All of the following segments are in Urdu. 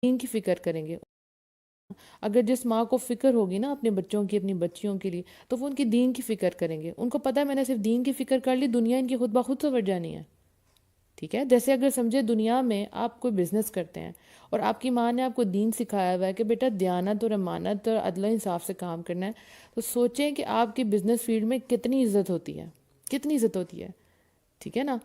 دین کی فکر کریں گے. اگر جس ماں کو فکر ہوگی نا اپنے بچوں کی، اپنی بچیوں کے لیے، تو وہ ان کی دین کی فکر کریں گے. ان کو پتہ ہے میں نے صرف دین کی فکر کر لی، دنیا ان کی خود بخود سنور جانی ہے. ٹھیک ہے، جیسے اگر سمجھے دنیا میں آپ کوئی بزنس کرتے ہیں اور آپ کی ماں نے آپ کو دین سکھایا ہوا ہے کہ بیٹا دیانت اور امانت اور عدل و انصاف سے کام کرنا ہے، تو سوچیں کہ آپ کی بزنس فیلڈ میں کتنی عزت ہوتی ہے، کتنی عزت ہوتی ہے. ٹھیک ہے نا.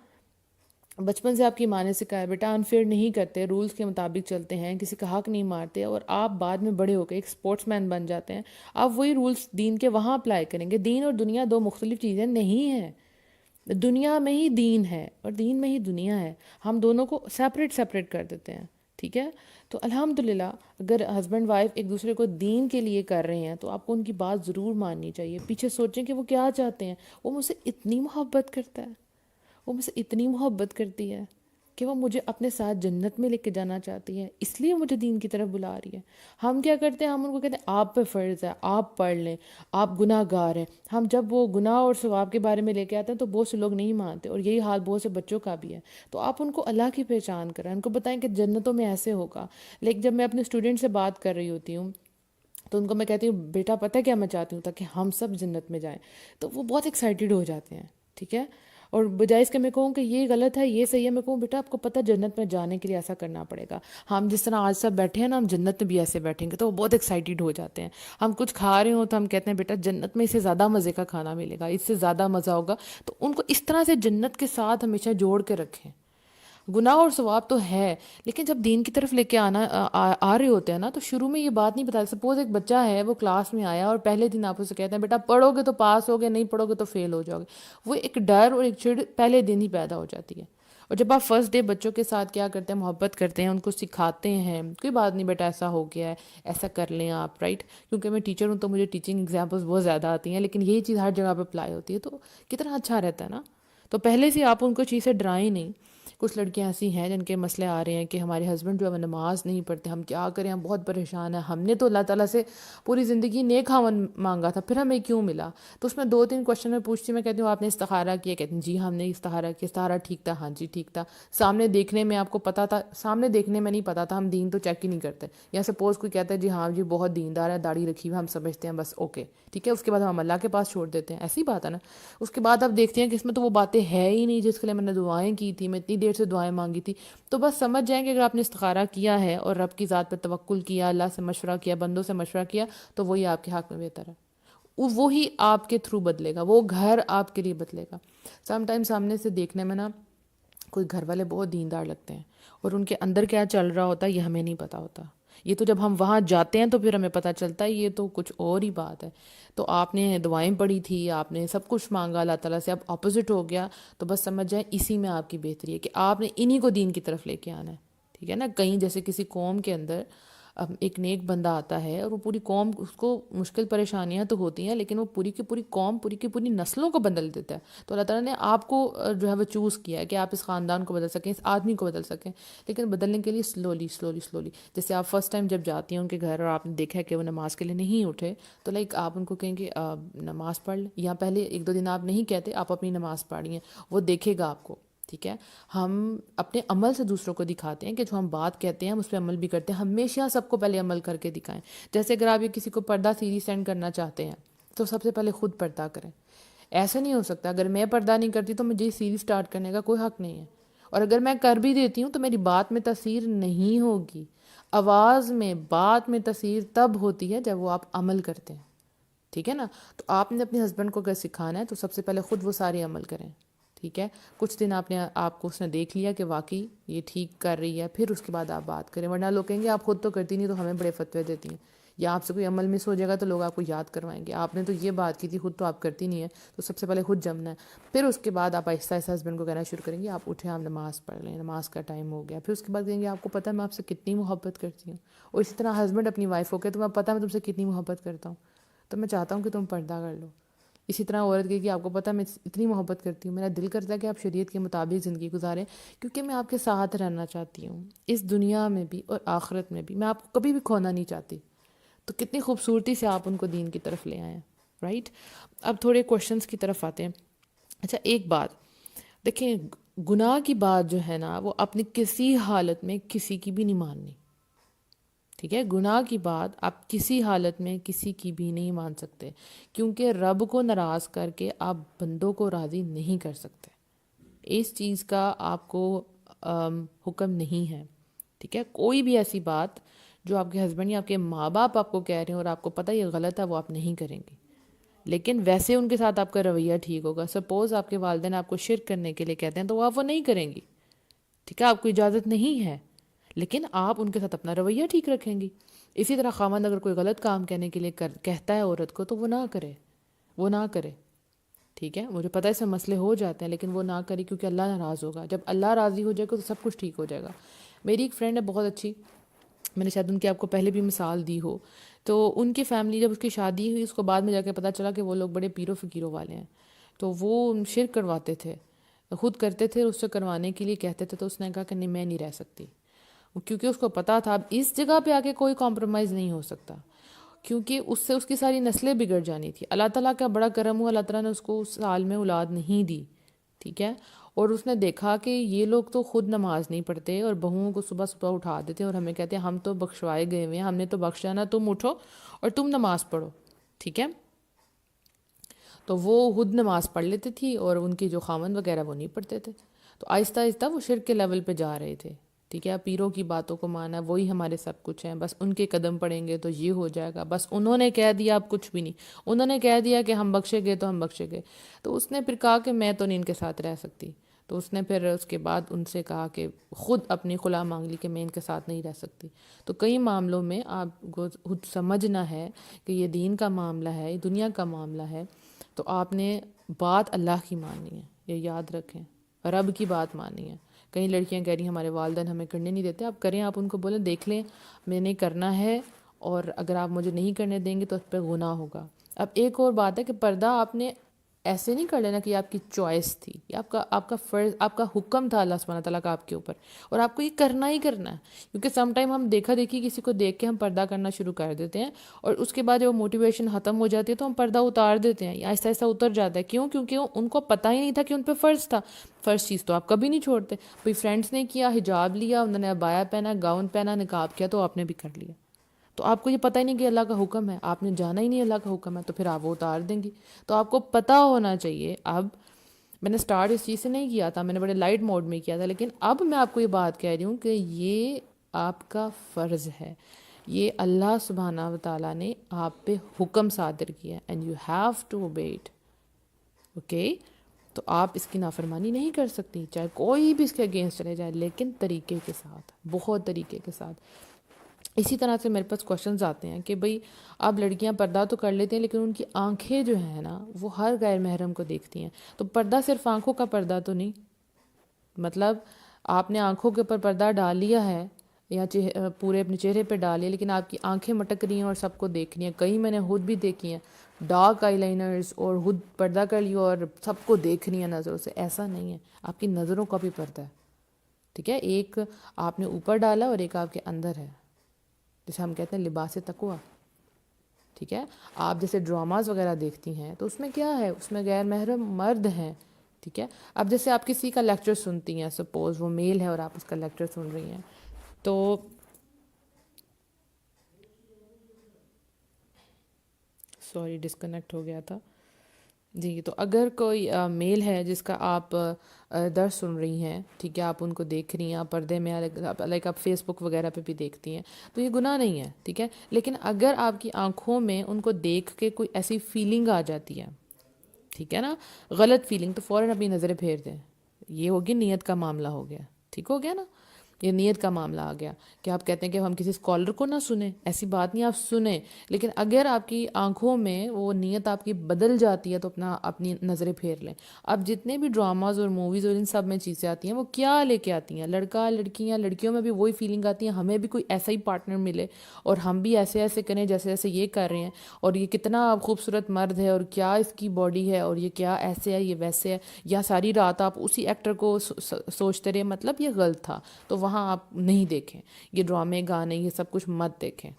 بچپن سے آپ کی ماں نے سکھایا بیٹا انفیئر نہیں کرتے، رولز کے مطابق چلتے ہیں، کسی کا حق نہیں مارتے، اور آپ بعد میں بڑے ہو کے ایک سپورٹس مین بن جاتے ہیں. آپ وہی رولز دین کے وہاں اپلائی کریں گے. دین اور دنیا دو مختلف چیزیں نہیں ہیں. دنیا میں ہی دین ہے اور دین میں ہی دنیا ہے. ہم دونوں کو سیپریٹ کر دیتے ہیں. ٹھیک ہے. تو الحمدللہ اگر ہسبینڈ وائف ایک دوسرے کو دین کے لیے کر رہے ہیں تو آپ کو ان کی بات ضرور ماننی چاہیے. پیچھے سوچیں کہ وہ کیا چاہتے ہیں. وہ مجھ سے اتنی محبت کرتا ہے، وہ مجھ سے اتنی محبت کرتی ہے کہ وہ مجھے اپنے ساتھ جنت میں لے کے جانا چاہتی ہے، اس لیے مجھے دین کی طرف بلا رہی ہے. ہم کیا کرتے ہیں، ہم ان کو کہتے ہیں آپ پہ فرض ہے، آپ پڑھ لیں، آپ گناہ گار ہیں. ہم جب وہ گناہ اور ثواب کے بارے میں لے کے آتے ہیں تو بہت سے لوگ نہیں مانتے، اور یہی حال بہت سے بچوں کا بھی ہے. تو آپ ان کو اللہ کی پہچان کریں، ان کو بتائیں کہ جنتوں میں ایسے ہوگا. لیکن جب میں اپنے اسٹوڈنٹ سے بات کر رہی ہوتی ہوں تو ان کو میں کہتی ہوں بیٹا پتہ ہے کیا میں چاہتی ہوں، تاکہ ہم سب جنت میں جائیں، تو وہ بہت ایکسائٹیڈ ہو جاتے ہیں. ٹھیک ہے. اور بجائے اس کے میں کہوں کہ یہ غلط ہے یہ صحیح ہے، میں کہوں بیٹا آپ کو پتہ جنت میں جانے کے لیے ایسا کرنا پڑے گا. ہم جس طرح آج سب بیٹھے ہیں نا، ہم جنت میں بھی ایسے بیٹھیں گے. تو وہ بہت ایکسائٹیڈ ہو جاتے ہیں. ہم کچھ کھا رہے ہوں تو ہم کہتے ہیں بیٹا جنت میں اس سے زیادہ مزے کا کھانا ملے گا، اس سے زیادہ مزہ ہوگا. تو ان کو اس طرح سے جنت کے ساتھ ہمیشہ جوڑ کے رکھیں. گناہ اور ثواب تو ہے، لیکن جب دین کی طرف لے کے آ رہے ہوتے ہیں نا، تو شروع میں یہ بات نہیں بتا. سپوز ایک بچہ ہے، وہ کلاس میں آیا اور پہلے دن آپ اسے کہتے ہیں بیٹا پڑھو گے تو پاس ہوگے، نہیں پڑھو گے تو فیل ہو جاؤ گے. وہ ایک ڈر اور ایک چڑ پہلے دن ہی پیدا ہو جاتی ہے. اور جب آپ فرسٹ ڈے بچوں کے ساتھ کیا کرتے ہیں، محبت کرتے ہیں، ان کو سکھاتے ہیں کوئی بات نہیں بیٹا ایسا ہو گیا ہے، ایسا کر لیں آپ، رائٹ. کیونکہ میں ٹیچر ہوں تو مجھے ٹیچنگ ایگزامپلس بہت زیادہ آتی ہیں، لیکن یہی چیز ہر جگہ پہ اپلائی ہوتی ہے. تو کتنا اچھا رہتا ہے نا. تو پہلے سے آپ ان کو چیز سے ڈرائیں نہیں. کچھ لڑکیاں ایسی ہیں جن کے مسئلے آ رہے ہیں کہ ہمارے ہسبینڈ جو ہے وہ نماز نہیں پڑھتے، ہم کیا کریں، ہم بہت پریشان ہیں، ہم نے تو اللہ تعالیٰ سے پوری زندگی نیک خاوند مانگا تھا، پھر ہمیں کیوں ملا. تو اس میں 2-3 کوشچن میں پوچھتی، میں کہتی ہوں آپ نے استخارہ کیا؟ کہتے ہیں جی ہم نے استخارہ کیا. استخارہ ٹھیک تھا؟ ہاں جی ٹھیک تھا. سامنے دیکھنے میں آپ کو پتا تھا؟ سامنے دیکھنے میں نہیں پتا تھا. ہم دین تو چیک ہی نہیں کرتے. یا سپوز کوئی کہتا ہے جی ہاں جی بہت دیندار ہے، داڑھی رکھی ہوئی، ہم سمجھتے ہیں بس اوکے ٹھیک ہے، اس کے بعد ہم اللہ کے پاس چھوڑ دیتے ہیں. ایسی بات ہے نا. اس کے بعد آپ دیکھتے ہیں کہ اس میں تو وہ باتیں ہے ہی نہیں جس کے لیے میں نے دعائیں کی تھی، میں اتنی دیر سے دعائیں مانگی تھی. تو بس سمجھ جائیں کہ اگر آپ نے استخارہ کیا ہے اور رب کی ذات پہ توکل کیا، اللہ سے مشورہ کیا، بندوں سے مشورہ کیا، تو وہی آپ کے حق میں بہتر ہے. وہی آپ کے تھرو بدلے گا، وہ گھر آپ کے لیے بدلے گا. سم ٹائم سامنے سے دیکھنے میں نا کوئی گھر والے بہت دیندار لگتے ہیں اور ان کے اندر کیا چل رہا ہوتا ہے یہ ہمیں نہیں پتہ ہوتا. یہ تو جب ہم وہاں جاتے ہیں تو پھر ہمیں پتہ چلتا ہے یہ تو کچھ اور ہی بات ہے. تو آپ نے دعائیں پڑھی تھی، آپ نے سب کچھ مانگا اللہ تعالیٰ سے، اب اپوزٹ ہو گیا، تو بس سمجھ جائیں اسی میں آپ کی بہتری ہے کہ آپ نے انہی کو دین کی طرف لے کے آنا ہے. ٹھیک ہے نا. کہیں جیسے کسی قوم کے اندر اب ایک نیک بندہ آتا ہے اور وہ پوری قوم، اس کو مشکل پریشانیاں تو ہوتی ہیں لیکن وہ پوری کی پوری قوم، پوری کی پوری نسلوں کو بدل دیتا ہے. تو اللہ تعالیٰ نے آپ کو جو ہے وہ چوز کیا ہے کہ آپ اس خاندان کو بدل سکیں، اس آدمی کو بدل سکیں، لیکن بدلنے کے لیے سلولی. جیسے آپ فرسٹ ٹائم جب جاتی ہیں ان کے گھر اور آپ نے دیکھا ہے کہ وہ نماز کے لیے نہیں اٹھے، تو لائک آپ ان کو کہیں کہ نماز پڑھ لیں، یا پہلے 1-2 دن آپ نہیں کہتے، آپ اپنی نماز پڑھیں، وہ دیکھے گا آپ کو. ٹھیک ہے. ہم اپنے عمل سے دوسروں کو دکھاتے ہیں کہ جو ہم بات کہتے ہیں ہم اس پہ عمل بھی کرتے ہیں. ہمیشہ سب کو پہلے عمل کر کے دکھائیں. جیسے اگر آپ یہ کسی کو پردہ سیریز سینڈ کرنا چاہتے ہیں تو سب سے پہلے خود پردہ کریں. ایسا نہیں ہو سکتا اگر میں پردہ نہیں کرتی تو مجھے سیریز سٹارٹ کرنے کا کوئی حق نہیں ہے. اور اگر میں کر بھی دیتی ہوں تو میری بات میں تاثیر نہیں ہوگی. آواز میں، بات میں تاثیر تب ہوتی ہے جب وہ آپ عمل کرتے ہیں. ٹھیک ہے نا. تو آپ نے اپنے ہسبینڈ کو اگر سکھانا ہے تو سب سے پہلے خود وہ سارے عمل کریں. ٹھیک ہے. کچھ دن آپ کو اس نے دیکھ لیا کہ واقعی یہ ٹھیک کر رہی ہے، پھر اس کے بعد آپ بات کریں. ورنہ لوگ کہیں گے آپ خود تو کرتی نہیں تو ہمیں بڑے فتوے دیتی ہیں. یا آپ سے کوئی عمل مس ہو جائے گا تو لوگ آپ کو یاد کروائیں گے آپ نے تو یہ بات کی تھی، خود تو آپ کرتی نہیں ہے. تو سب سے پہلے خود جمنا ہے. پھر اس کے بعد آپ آہستہ آہستہ ہسبینڈ کو کہنا شروع کریں گے آپ اٹھیں، آپ نماز پڑھ لیں، نماز کا ٹائم ہو گیا. پھر اس کے بعد کہیں گے آپ کو پتہ ہے میں آپ سے کتنی محبت کرتی ہوں. اور اسی طرح ہسبینڈ اپنی وائف کو کہے تمہیں پتہ ہے میں تم سے کتنی محبت کرتا ہوں، تو میں چاہتا ہوں کہ تم پردہ کر لو. اسی طرح عورت کہے کہ آپ کو پتہ ہے میں اتنی محبت کرتی ہوں، میرا دل کرتا ہے کہ آپ شریعت کے مطابق زندگی گزاریں، کیونکہ میں آپ کے ساتھ رہنا چاہتی ہوں اس دنیا میں بھی اور آخرت میں بھی. میں آپ کو کبھی بھی کھونا نہیں چاہتی. تو کتنی خوبصورتی سے آپ ان کو دین کی طرف لے آئے ہیں. رائٹ. اب تھوڑے کوشچنس کی طرف آتے ہیں. اچھا ایک بات دیکھیں، گناہ کی بات جو ہے نا وہ اپنی کسی حالت میں کسی کی بھی نہیں ماننی. ٹھیک ہے، گناہ کی بات آپ کسی حالت میں کسی کی بھی نہیں مان سکتے، کیونکہ رب کو ناراض کر کے آپ بندوں کو راضی نہیں کر سکتے، اس چیز کا آپ کو حکم نہیں ہے، ٹھیک ہے۔ کوئی بھی ایسی بات جو آپ کے ہسبینڈ یا آپ کے ماں باپ آپ کو کہہ رہے ہیں اور آپ کو پتہ یہ غلط ہے، وہ آپ نہیں کریں گے، لیکن ویسے ان کے ساتھ آپ کا رویہ ٹھیک ہوگا۔ سپوز آپ کے والدین آپ کو شرک کرنے کے لیے کہتے ہیں تو آپ وہ نہیں کریں گی، ٹھیک ہے، آپ کو اجازت نہیں ہے، لیکن آپ ان کے ساتھ اپنا رویہ ٹھیک رکھیں گی۔ اسی طرح خاوند اگر کوئی غلط کام کہنے کے لیے کہتا ہے عورت کو تو وہ نہ کرے، وہ نہ کرے، ٹھیک ہے۔ مجھے پتہ ہے اس سے مسئلے ہو جاتے ہیں، لیکن وہ نہ کرے، کیونکہ اللہ ناراض ہوگا۔ جب اللہ راضی ہو جائے گا تو سب کچھ ٹھیک ہو جائے گا۔ میری ایک فرینڈ ہے بہت اچھی، میں نے شاید ان کی آپ کو پہلے بھی مثال دی ہو، تو ان کی فیملی جب اس کی شادی ہوئی، اس کو بعد میں جا کے پتہ چلا کہ وہ لوگ بڑے پیروں فقیروں والے ہیں، تو وہ شرک کرواتے تھے، خود کرتے تھے، اس سے کروانے کے لیے کہتے تھے، تو اس نے کہا کہ نہیں، میں نہیں رہ سکتی، کیونکہ اس کو پتہ تھا اب اس جگہ پہ آ کے کوئی کمپرومائز نہیں ہو سکتا، کیونکہ اس سے اس کی ساری نسلیں بگڑ جانی تھی۔ اللہ تعالیٰ کا بڑا کرم ہوا، اللہ تعالیٰ نے اس کو اس سال میں اولاد نہیں دی، ٹھیک ہے، اور اس نے دیکھا کہ یہ لوگ تو خود نماز نہیں پڑھتے اور بہوؤں کو صبح صبح اٹھا دیتے اور ہمیں کہتے ہیں ہم تو بخشوائے گئے ہوئے ہیں، ہم نے تو بخشا نا، تم اٹھو اور تم نماز پڑھو، ٹھیک ہے۔ تو وہ خود نماز پڑھ لیتی تھی اور ان کی جو خامند وغیرہ وہ نہیں پڑھتے تھے، تو آہستہ آہستہ وہ شرک کے لیول پہ جا رہے تھے، ٹھیک ہے۔ پیروں کی باتوں کو مانا، وہی ہمارے سب کچھ ہیں، بس ان کے قدم پڑیں گے تو یہ ہو جائے گا، بس انہوں نے کہہ دیا، اب کچھ بھی نہیں، انہوں نے کہہ دیا کہ ہم بخشے گئے تو ہم بخشے گئے۔ تو اس نے پھر کہا کہ میں تو نہیں ان کے ساتھ رہ سکتی، تو اس نے پھر اس کے بعد ان سے کہا کہ خود اپنی خلا مانگ لی کہ میں ان کے ساتھ نہیں رہ سکتی۔ تو کئی معاملوں میں آپ کو خود سمجھنا ہے کہ یہ دین کا معاملہ ہے، یہ دنیا کا معاملہ ہے، تو آپ نے بات اللہ کی ماننی ہے، یہ یاد رکھیں، رب کی بات ماننی ہے۔ کئی لڑکیاں کہہ رہی ہیں ہمارے والدین ہمیں کرنے نہیں دیتے، آپ کریں، آپ ان کو بولیں دیکھ لیں میں نے کرنا ہے، اور اگر آپ مجھے نہیں کرنے دیں گے تو اس پہ گناہ ہوگا۔ اب ایک اور بات ہے کہ پردہ آپ نے ایسے نہیں کر لینا کہ یہ آپ کی چوائس تھی، یہ آپ کا فرض، آپ کا حکم تھا اللہ سبحانہ تعالیٰ کا آپ کے اوپر، اور آپ کو یہ کرنا ہی کرنا ہے، کیونکہ سم ٹائم ہم دیکھا دیکھی کسی کو دیکھ کے ہم پردہ کرنا شروع کر دیتے ہیں، اور اس کے بعد جب وہ موٹیویشن ختم ہو جاتی ہے تو ہم پردہ اتار دیتے ہیں، یا آہستہ آہستہ اتر جاتا ہے، کیوں؟ کیونکہ ان کو پتہ ہی نہیں تھا کہ ان پہ فرض تھا۔ فرض چیز تو آپ کبھی نہیں چھوڑتے، کوئی فرینڈس نے کیا، حجاب لیا، انہوں نے عبایا پہنا، گاؤن پہنا، نقاب کیا، تو آپ نے بھی کر لیا، تو آپ کو یہ پتہ ہی نہیں کہ اللہ کا حکم ہے، آپ نے جانا ہی نہیں اللہ کا حکم ہے، تو پھر آپ وہ اتار دیں گی۔ تو آپ کو پتہ ہونا چاہیے۔ اب میں نے سٹارٹ اس چیز سے نہیں کیا تھا، میں نے بڑے لائٹ موڈ میں کیا تھا، لیکن اب میں آپ کو یہ بات کہہ رہی ہوں کہ یہ آپ کا فرض ہے، یہ اللہ سبحانہ و تعالیٰ نے آپ پہ حکم صادر کیا ہے، and you have to obey it, okay. تو آپ اس کی نافرمانی نہیں کر سکتی، چاہے کوئی بھی اس کے اگینسٹ چلے جائے، لیکن طریقے کے ساتھ، بہت طریقے کے ساتھ۔ اسی طرح سے میرے پاس کوشچنز آتے ہیں کہ بھئی اب لڑکیاں پردہ تو کر لیتی ہیں، لیکن ان کی آنکھیں جو ہیں نا وہ ہر غیر محرم کو دیکھتی ہیں، تو پردہ صرف آنکھوں کا پردہ تو نہیں، مطلب آپ نے آنکھوں کے اوپر پردہ ڈال لیا ہے یا پورے اپنے چہرے پہ ڈال لیا، لیکن آپ کی آنکھیں مٹک رہی ہیں اور سب کو دیکھ رہی ہیں۔ کئی میں نے خود بھی دیکھی ہیں ڈارک آئی لائنرز، اور خود پردہ کر لیا اور سب کو دیکھ رہی ہیں نظروں سے، ایسا نہیں ہے، آپ کی نظروں کا بھی پردہ ہے، ٹھیک ہے۔ ایک آپ نے اوپر ڈالا اور ایک آپ کے اندر ہے، جسے ہم کہتے ہیں لباس تقویٰ، ٹھیک ہے۔ آپ جیسے ڈراماز وغیرہ دیکھتی ہیں تو اس میں کیا ہے، اس میں غیر محرم مرد ہیں، ٹھیک ہے۔ اب جیسے آپ کسی کا لیکچر سنتی ہیں، سپوز وہ میل ہے اور آپ اس کا لیکچر سن رہی ہیں، تو سوری ڈسکنیکٹ ہو گیا تھا جی، تو اگر کوئی میل ہے جس کا آپ درس سن رہی ہیں، ٹھیک ہے، آپ ان کو دیکھ رہی ہیں، آپ پردے میں، لائک آپ فیس بک وغیرہ پہ بھی دیکھتی ہیں، تو یہ گناہ نہیں ہے، ٹھیک ہے۔ لیکن اگر آپ کی آنکھوں میں ان کو دیکھ کے کوئی ایسی فیلنگ آ جاتی ہے، ٹھیک ہے نا، غلط فیلنگ، تو فوراً اپنی نظریں پھیر دیں، یہ ہوگی نیت کا معاملہ ہو گیا، ٹھیک ہو گیا نا، یہ نیت کا معاملہ آ گیا کہ آپ کہتے ہیں کہ ہم کسی اسکالر کو نہ سنیں، ایسی بات نہیں، آپ سنیں، لیکن اگر آپ کی آنکھوں میں وہ نیت آپ کی بدل جاتی ہے تو اپنی نظریں پھیر لیں۔ اب جتنے بھی ڈراماز اور موویز اور ان سب میں چیزیں آتی ہیں وہ کیا لے کے آتی ہیں، لڑکا لڑکیاں، لڑکیوں میں بھی وہی فیلنگ آتی ہے، ہمیں بھی کوئی ایسا ہی پارٹنر ملے اور ہم بھی ایسے ایسے کریں جیسے جیسے یہ کر رہے ہیں، اور یہ کتنا خوبصورت مرد ہے اور کیا اس کی باڈی ہے اور یہ کیا ایسے ہے، یہ ویسے ہے، یا ساری رات آپ اسی ایکٹر کو سوچتے رہے، مطلب یہ غلط تھا، تو وہاں آپ نہیں دیکھیں، یہ ڈرامے گانے یہ سب کچھ مت دیکھیں،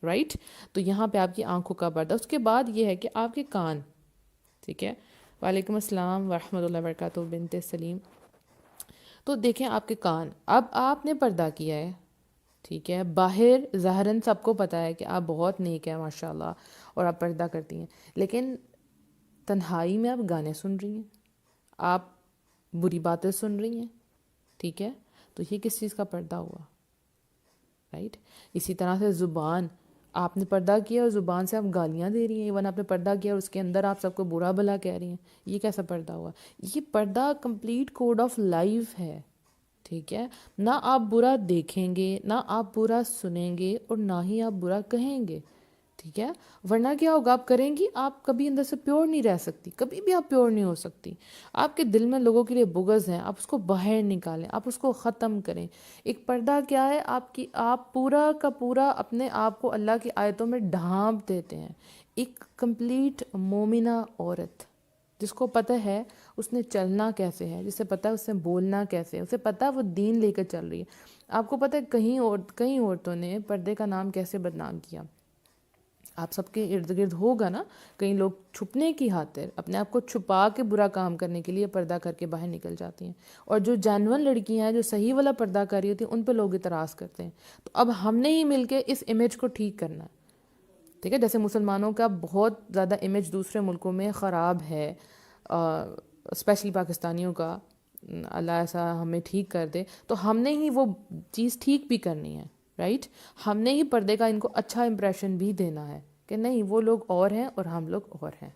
رائٹ۔ تو یہاں پہ آپ کی آنکھوں کا پردہ۔ اس کے بعد یہ ہے کہ آپ کے کان، ٹھیک ہے۔ وعلیکم السلام ورحمۃ اللہ وبرکاتہ بنت سلیم۔ تو دیکھیں آپ کے کان، اب آپ نے پردہ کیا ہے، ٹھیک ہے، باہر ظاہراً سب کو پتہ ہے کہ آپ بہت نیک ہیں ماشاء اللہ اور آپ پردہ کرتی ہیں، لیکن تنہائی میں آپ گانے سن رہی ہیں، آپ بری باتیں سن رہی ہیں، ٹھیک ہے، تو یہ کس چیز کا پردہ ہوا؟ رائٹ. اسی طرح سے زبان، آپ نے پردہ کیا اور زبان سے آپ گالیاں دے رہی ہیں، ایون آپ نے پردہ کیا اور اس کے اندر آپ سب کو برا بھلا کہہ رہی ہیں، یہ کیسا پردہ ہوا؟ یہ پردہ کمپلیٹ کوڈ آف لائف ہے. ٹھیک ہے، نہ آپ برا دیکھیں گے، نہ آپ برا سنیں گے، اور نہ ہی آپ برا کہیں گے. ٹھیک ہے، ورنہ کیا ہوگا، آپ کریں گی، آپ کبھی اندر سے پیور نہیں رہ سکتی، کبھی بھی آپ پیور نہیں ہو سکتی. آپ کے دل میں لوگوں کے لیے بغض ہیں، آپ اس کو باہر نکالیں، آپ اس کو ختم کریں. ایک پردہ کیا ہے؟ آپ پورا کا پورا اپنے آپ کو اللہ کی آیتوں میں ڈھانپ دیتے ہیں. ایک کمپلیٹ مومنہ عورت جس کو پتہ ہے اس نے چلنا کیسے ہے، جسے پتہ ہے اس نے بولنا کیسے ہے، اسے پتہ ہے وہ دین لے کر چل رہی ہے. آپ کو پتہ ہے کئی عورتوں نے پردے کا نام کیسے بدنام کیا؟ آپ سب کے ارد گرد ہوگا نا، کئی لوگ چھپنے کی خاطر اپنے آپ کو چھپا کے برا کام کرنے کے لیے پردہ کر کے باہر نکل جاتی ہیں، اور جو جینون لڑکیاں ہیں جو صحیح والا پردہ کر رہی ہوتی ہیں ان پہ لوگ اعتراض کرتے ہیں. تو اب ہم نے ہی مل کے اس امیج کو ٹھیک کرنا ہے. ٹھیک ہے، جیسے مسلمانوں کا بہت زیادہ امیج دوسرے ملکوں میں خراب ہے، اسپیشلی پاکستانیوں کا، اللہ ایسا ہمیں ٹھیک کر دے. تو ہم نے ہی وہ چیز ٹھیک بھی کرنی ہے، رائٹ. ہم نے ہی پردے کا ان کو اچھا امپریشن بھی دینا ہے کہ نہیں وہ لوگ اور ہیں اور ہم لوگ اور ہیں.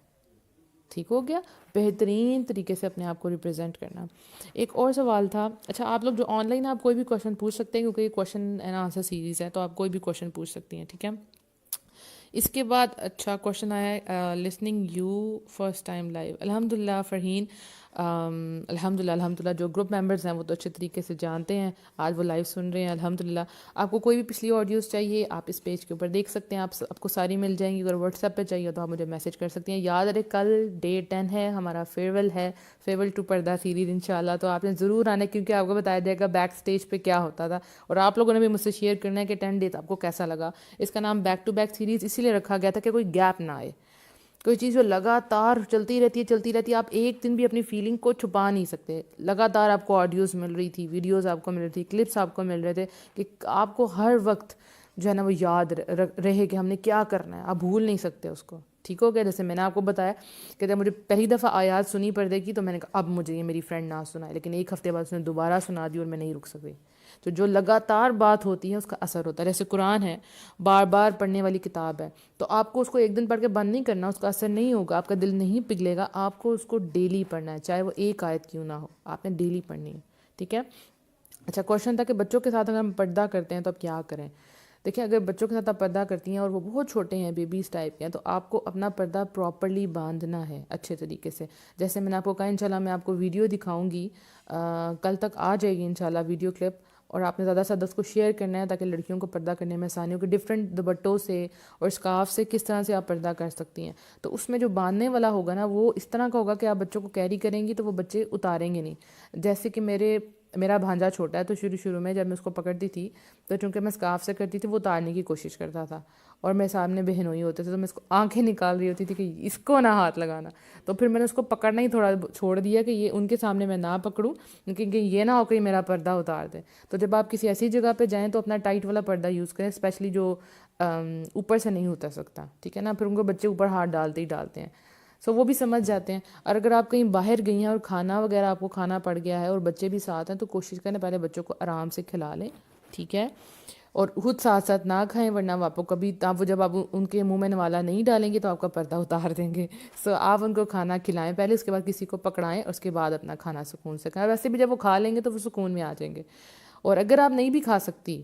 ٹھیک ہو گیا، بہترین طریقے سے اپنے آپ کو ریپرزینٹ کرنا. ایک اور سوال تھا، اچھا آپ لوگ جو آن لائن آپ کوئی بھی کویشچن پوچھ سکتے ہیں کیونکہ یہ کویشچن اینڈ آنسر سیریز ہے، تو آپ کوئی بھی کویشچن پوچھ سکتی ہیں. ٹھیک ہے، اس کے بعد اچھا کویشچن آیا ہے، listening you first time live. الحمد للہ فرحین، الحمد للہ جو گروپ ممبرز ہیں وہ تو اچھے طریقے سے جانتے ہیں، آج وہ لائیو سن رہے ہیں الحمد للہ. آپ کو کوئی بھی پچھلی آڈیوز چاہیے آپ اس پیج کے اوپر دیکھ سکتے ہیں، آپ کو ساری مل جائیں گی. اگر واٹس ایپ پہ چاہیے تو آپ مجھے میسج کر سکتے ہیں. یاد رہے کل ڈے 10 ہے، ہمارا فیئرویل ہے، فیئرویل ٹو پردہ سیریز انشاءاللہ. تو آپ نے ضرور آنا ہے کیونکہ آپ کو بتایا جائے گا بیک سٹیج پہ کیا ہوتا تھا، اور آپ لوگوں نے بھی مجھ سے شیئر کرنا ہے کہ 10 ڈیز آپ کو کیسا لگا. اس کا نام بیک ٹو بیک سیریز اسی لیے رکھا گیا تھا کہ کوئی گیپ نہ آئے. کوئی چیز جو لگاتار چلتی رہتی ہے، آپ ایک دن بھی اپنی فیلنگ کو چھپا نہیں سکتے. لگاتار آپ کو آڈیوز مل رہی تھی، ویڈیوز آپ کو مل رہی تھی، کلپس آپ کو مل رہے تھے کہ آپ کو ہر وقت جو ہے نا وہ یاد رہے کہ ہم نے کیا کرنا ہے، آپ بھول نہیں سکتے اس کو. ٹھیک ہو گیا، جیسے میں نے آپ کو بتایا کہ جب مجھے پہلی دفعہ آیات سنی پردے کی تو میں نے کہا اب مجھے یہ میری فرینڈ نہ سنائے، لیکن ایک ہفتے بعد اس نے دوبارہ سنا دی اور میں نہیں رک سکی. تو جو لگاتار بات ہوتی ہے اس کا اثر ہوتا ہے. جیسے قرآن ہے، بار بار پڑھنے والی کتاب ہے، تو آپ کو اس کو ایک دن پڑھ کے بند نہیں کرنا، اس کا اثر نہیں ہوگا، آپ کا دل نہیں پگھلے گا. آپ کو اس کو ڈیلی پڑھنا ہے، چاہے وہ ایک آیت کیوں نہ ہو، آپ نے ڈیلی پڑھنی ہے. ٹھیک ہے، اچھا کویشچن تھا کہ بچوں کے ساتھ اگر ہم پردہ کرتے ہیں تو اب کیا کریں. دیکھیں، اگر بچوں کے ساتھ آپ پردہ کرتی ہیں اور وہ بہت چھوٹے ہیں، بیبیز ٹائپ کے ہیں، تو آپ کو اپنا پردہ پراپرلی باندھنا ہے اچھے طریقے سے. جیسے میں نے آپ کو کہا انشاءاللہ میں آپ کو ویڈیو دکھاؤں گی، کل تک آ جائے گی انشاءاللہ ویڈیو کلپ، اور آپ نے زیادہ سے زیادہ اس کو شیئر کرنا ہے تاکہ لڑکیوں کو پردہ کرنے میں آسانی ہو کہ ڈفرینٹ دوپٹوں سے اور اسکارف سے کس طرح سے آپ پردہ کر سکتی ہیں. تو اس میں جو باندھنے والا ہوگا نا وہ اس طرح کا ہوگا کہ آپ بچوں کو کیری کریں گی تو وہ بچے اتاریں گے نہیں. جیسے کہ میرا بھانجا چھوٹا ہے، تو شروع میں جب میں اس کو پکڑتی تھی تو چونکہ میں اسکارف سے کرتی تھی وہ اتارنے کی کوشش کرتا تھا، اور میرے سامنے بہنوئی ہوتے تھے تو میں اس کو آنکھیں نکال رہی ہوتی تھی کہ اس کو نہ ہاتھ لگانا. تو پھر میں نے اس کو پکڑنا ہی تھوڑا چھوڑ دیا کہ یہ ان کے سامنے میں نہ پکڑوں، کیونکہ یہ نہ ہو کہ میرا پردہ اتار دے. تو جب آپ کسی ایسی جگہ پہ جائیں تو اپنا ٹائٹ والا پردہ یوز کریں، اسپیشلی جو اوپر سے نہیں اتر سکتا. ٹھیک ہے نا، پھر ان کو بچے اوپر ہاتھ ڈالتے ہی ڈالتے ہیں، سو وہ بھی سمجھ جاتے ہیں. اور اگر آپ کہیں باہر گئی ہیں اور کھانا وغیرہ آپ کو کھانا پڑ گیا ہے اور بچے بھی ساتھ ہیں تو کوشش کریں پہلے بچوں کو آرام سے کھلا لیں. ٹھیک ہے، اور خود ساتھ ساتھ نہ کھائیں، ورنہ آپ کو کبھی وہ جب آپ ان کے منہ میں نوالا نہیں ڈالیں گے تو آپ کا پردہ اتار دیں گے. سو آپ ان کو کھانا کھلائیں پہلے، اس کے بعد کسی کو پکڑائیں، اور اس کے بعد اپنا کھانا سکون سے کھائیں. ویسے بھی جب وہ کھا لیں گے تو وہ سکون میں آ جائیں گے. اور اگر آپ نہیں بھی کھا سکتی،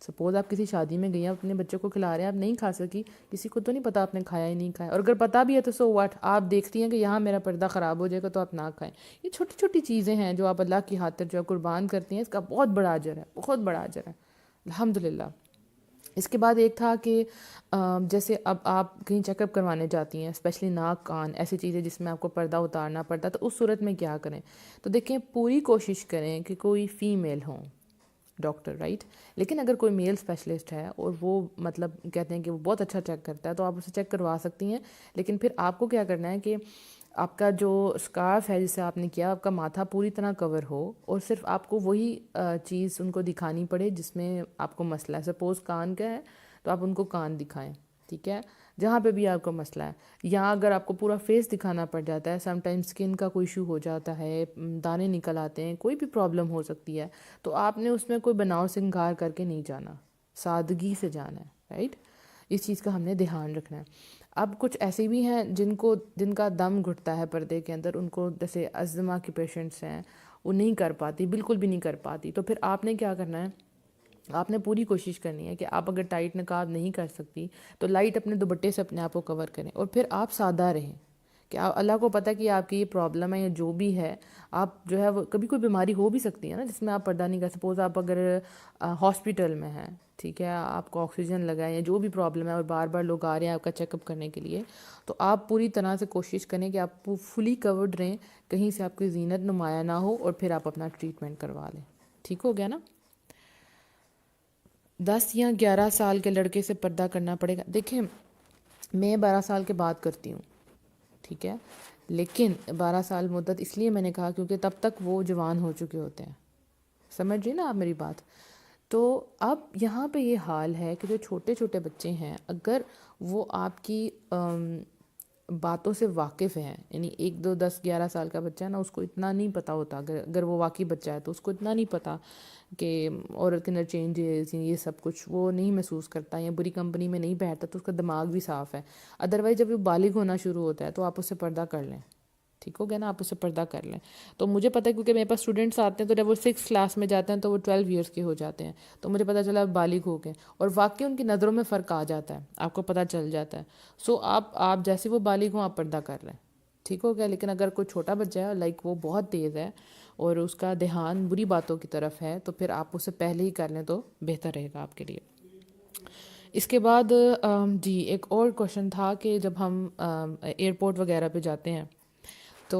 سپوز آپ کسی شادی میں گئی ہیں، اپنے بچوں کو کھلا رہے ہیں، آپ نہیں کھا سکی، کسی کو تو نہیں پتا آپ نے کھایا ہی نہیں کھایا، اور اگر پتا بھی ہے تو سو واٹ، آپ دیکھتی ہیں کہ یہاں میرا پردہ خراب ہو جائے گا تو آپ نہ کھائیں. یہ چھوٹی چھوٹی چیزیں ہیں جو آپ اللہ کی خاطر جو قربان کرتی ہیں، اس کا بہت بڑا اجر ہے، بہت بڑا اجر ہے الحمد للہ. اس کے بعد ایک تھا کہ جیسے اب آپ کہیں چیک اپ کروانے جاتی ہیں، اسپیشلی ناک کان ایسی چیزیں جس میں آپ کو پردہ اتارنا پڑتا ہے، تو اس صورت میں کیا کریں. تو دیکھیں، پوری کوشش کریں کہ کوئی فیمیل ہوں ڈاکٹر، رائٹ. لیکن اگر کوئی میل اسپیشلسٹ ہے اور وہ مطلب کہتے ہیں کہ وہ بہت اچھا چیک کرتا ہے تو آپ اسے چیک کروا سکتی ہیں. لیکن پھر آپ کو کیا کرنا ہے کہ آپ کا جو اسکارف ہے جسے آپ نے کیا، آپ کا ماتھا پوری طرح کور ہو، اور صرف آپ کو وہی چیز ان کو دکھانی پڑے جس میں آپ کو مسئلہ ہے. سپوز کان کا ہے تو آپ ان کو کان دکھائیں، ٹھیک ہے، جہاں پہ بھی آپ کو مسئلہ ہے. یا اگر آپ کو پورا فیس دکھانا پڑ جاتا ہے، سم ٹائم اسکن کا کوئی ایشو ہو جاتا ہے، دانے نکل آتے ہیں، کوئی بھی پرابلم ہو سکتی ہے، تو آپ نے اس میں کوئی بناؤ سنگار کر کے نہیں جانا، سادگی سے جانا ہے، رائٹ. اس چیز کا ہم نے دھیان رکھنا ہے. اب کچھ ایسے بھی ہیں جن کا دم گھٹتا ہے پردے کے اندر، ان کو جیسے ازما کے پیشنٹس ہیں، وہ نہیں کر پاتی، بالکل بھی نہیں کر پاتی. تو پھر آپ نے کیا کرنا ہے، آپ نے پوری کوشش کرنی ہے کہ آپ اگر ٹائٹ نقاب نہیں کر سکتی تو لائٹ اپنے دوپٹے سے اپنے آپ کو کور کریں، اور پھر آپ سادہ رہیں کہ اللہ کو پتہ کہ آپ کی یہ پرابلم ہے یا جو بھی ہے. آپ جو ہے وہ کبھی کوئی بیماری ہو بھی سکتی ہے نا جس میں آپ پردہ نہیں کر. سپوز آپ اگر ہاسپٹل میں ہیں، ٹھیک ہے، آپ کو آکسیجن لگائیں یا جو بھی پرابلم ہے، اور بار بار لوگ آ رہے ہیں آپ کا چیک اپ کرنے کے لیے، تو آپ پوری طرح سے کوشش کریں کہ آپ فلی کورڈ رہیں، کہیں سے آپ کی زینت نمایاں نہ ہو، اور پھر آپ اپنا ٹریٹمنٹ کروا لیں. ٹھیک ہو گیا نا. 10 یا 11 سال کے لڑکے سے پردہ کرنا پڑے گا. دیکھیں میں 12 سال کے بعد کرتی ہوں، ٹھیک ہے، لیکن 12 سال مدت اس لیے میں نے کہا کیونکہ تب تک وہ جوان ہو چکے ہوتے ہیں. سمجھ رہی نا آپ میری بات. تو اب یہاں پہ یہ حال ہے کہ جو چھوٹے چھوٹے بچے ہیں، اگر وہ آپ کی باتوں سے واقف ہیں، یعنی 1 2 10 11 سال کا بچہ ہے نا، اس کو اتنا نہیں پتہ ہوتا، اگر وہ واقعی بچہ ہے تو اس کو اتنا نہیں پتہ کہ عورت کے اندر چینجز، یہ سب کچھ وہ نہیں محسوس کرتا، یا بری کمپنی میں نہیں بیٹھتا، تو اس کا دماغ بھی صاف ہے. ادروائز جب وہ بالغ ہونا شروع ہوتا ہے تو آپ اس سے پردہ کر لیں. ٹھیک ہو گیا نا، آپ اسے پردہ کر لیں. تو مجھے پتہ ہے کیونکہ میرے پاس اسٹوڈنٹس آتے ہیں، تو جب وہ 6 کلاس میں جاتے ہیں تو وہ 12 ایئرس کے ہو جاتے ہیں، تو مجھے پتہ چلا اب بالغ ہو گئے، اور واقعی ان کی نظروں میں فرق آ جاتا ہے، آپ کو پتہ چل جاتا ہے. سو آپ جیسے وہ بالغ ہوں آپ پردہ کر لیں. ٹھیک ہو گیا. لیکن اگر کوئی چھوٹا بچہ ہے، لائک وہ بہت تیز ہے اور اس کا دھیان بری باتوں کی طرف ہے، تو پھر آپ اسے پہلے ہی کر لیں تو بہتر رہے گا آپ کے لیے. اس کے بعد جی ایک اور کوشچن تھا کہ جب ہم ایئرپورٹ وغیرہ پہ جاتے ہیں تو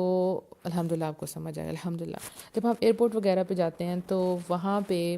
الحمدللہ آپ کو سمجھ آئے. الحمدللہ جب ہم ایئرپورٹ وغیرہ پہ جاتے ہیں تو وہاں پہ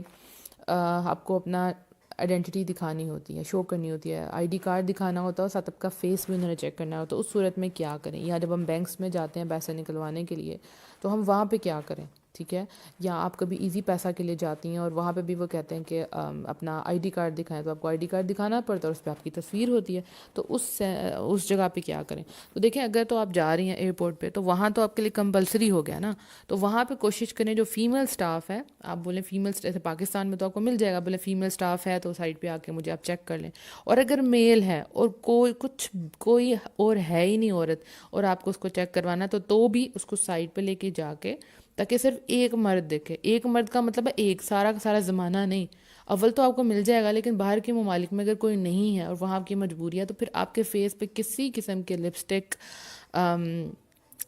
آپ کو اپنا آئیڈینٹی دکھانی ہوتی ہے، شو کرنی ہوتی ہے، آئی ڈی کارڈ دکھانا ہوتا ہے، اور ساتھ آپ کا فیس بھی انہوں نے چیک کرنا ہوتا ہے. اس صورت میں کیا کریں؟ یا جب ہم بینکس میں جاتے ہیں پیسے نکلوانے کے لیے تو ہم وہاں پہ کیا کریں؟ ٹھیک ہے. یا آپ کبھی ایزی پیسہ کے لیے جاتی ہیں اور وہاں پہ بھی وہ کہتے ہیں کہ اپنا آئی ڈی کارڈ دکھائیں، تو آپ کو آئی ڈی کارڈ دکھانا پڑتا ہے، اور اس پہ آپ کی تصویر ہوتی ہے. تو اس جگہ پہ کیا کریں؟ تو دیکھیں اگر تو آپ جا رہی ہیں ایئرپورٹ پہ تو وہاں تو آپ کے لیے کمپلسری ہو گیا نا. تو وہاں پہ کوشش کریں جو فیمیل سٹاف ہے، آپ بولیں فیمیل، جیسے پاکستان میں تو آپ کو مل جائے گا، بولے فیمیل سٹاف ہے تو سائڈ پہ آ کے مجھے آپ چیک کر لیں. اور اگر میل ہے اور کوئی اور ہے ہی نہیں عورت، اور آپ کو اس کو چیک کروانا ہے، تو بھی اس کو سائڈ پہ لے کے جا کے، تاکہ صرف ایک مرد دیکھے. ایک مرد کا مطلب ہے ایک سارا کا سارا زمانہ نہیں. اول تو آپ کو مل جائے گا، لیکن باہر کے ممالک میں اگر کوئی نہیں ہے اور وہاں آپ کی مجبوری ہے، تو پھر آپ کے فیس پہ کسی قسم کے لپسٹک،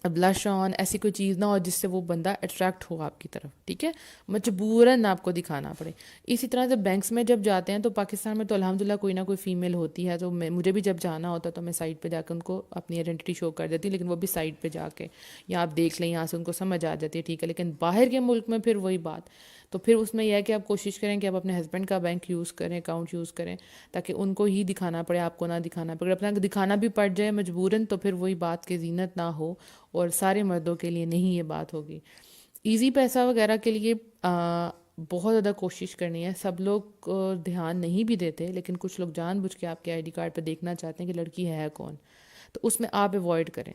بلش آن، ایسی کوئی چیز نہ ہو جس سے وہ بندہ اٹریکٹ ہو آپ کی طرف. ٹھیک ہے، مجبوراً آپ کو دکھانا پڑے. اسی طرح سے بینکس میں جب جاتے ہیں تو پاکستان میں تو الحمدللہ کوئی نہ کوئی فیمیل ہوتی ہے، تو مجھے بھی جب جانا ہوتا ہے تو میں سائڈ پہ جا کے ان کو اپنی آئیڈینٹی شو کر دیتی، لیکن وہ بھی سائڈ پہ جا کے، یا آپ دیکھ لیں یہاں سے ان کو سمجھ آ جاتی ہے، ٹھیک ہے. لیکن باہر کے ملک میں پھر وہی بات، تو پھر اس میں یہ ہے کہ آپ کوشش کریں کہ آپ اپنے ہسبینڈ کا بینک یوز کریں، اکاؤنٹ یوز کریں، تاکہ ان کو ہی دکھانا پڑے، آپ کو نہ دکھانا پڑے. اپنا دکھانا بھی پڑ جائے مجبوراً تو پھر وہی بات کہ زینت نہ ہو، اور سارے مردوں کے لیے نہیں یہ بات ہوگی. ایزی پیسہ وغیرہ کے لیے بہت زیادہ کوشش کرنی ہے. سب لوگ دھیان نہیں بھی دیتے، لیکن کچھ لوگ جان بوجھ کے آپ کے آئی ڈی کارڈ پہ دیکھنا چاہتے ہیں کہ لڑکی ہے کون. تو اس میں آپ ایوائڈ کریں